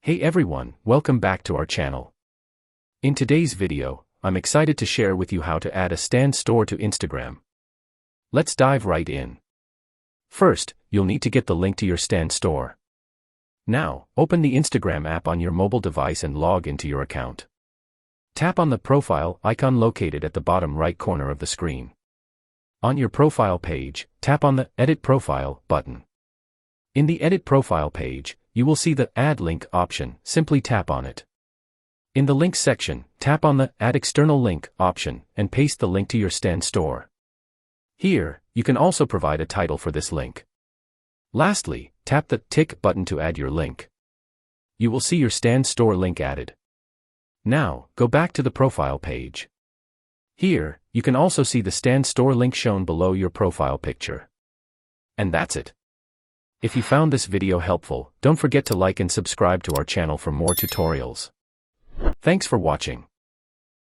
Hey everyone, welcome back to our channel. In today's video, I'm excited to share with you how to add a stand store to Instagram. Let's dive right in. First, you'll need to get the link to your stand store. Now, open the Instagram app on your mobile device and log into your account. Tap on the profile icon located at the bottom right corner of the screen. On your profile page, tap on the Edit Profile button. In the Edit Profile page, you will see the Add Link option. Simply tap on it. In the Links section, tap on the Add External Link option and paste the link to your stand store. Here, you can also provide a title for this link. Lastly, tap the Tick button to add your link. You will see your stand store link added. Now, go back to the profile page. Here, you can also see the stand store link shown below your profile picture. And that's it. If you found this video helpful, don't forget to like and subscribe to our channel for more tutorials. Thanks for watching.